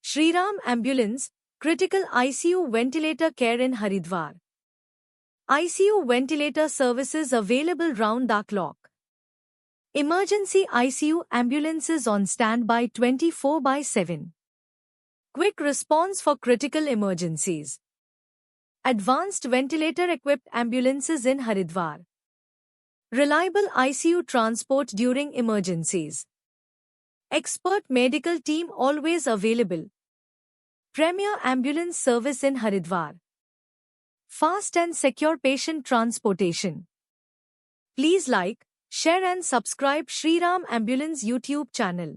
Shriram Ambulance, Critical ICU Ventilator Care in Haridwar. ICU ventilator services available round the clock. Emergency ICU ambulances on standby 24/7. Quick response for critical emergencies. Advanced ventilator-equipped ambulances in Haridwar. Reliable ICU transport during emergencies. Expert medical team always available. Premier ambulance service in Haridwar. Fast and secure patient transportation. Please like, share and subscribe Shriram Ambulance YouTube channel.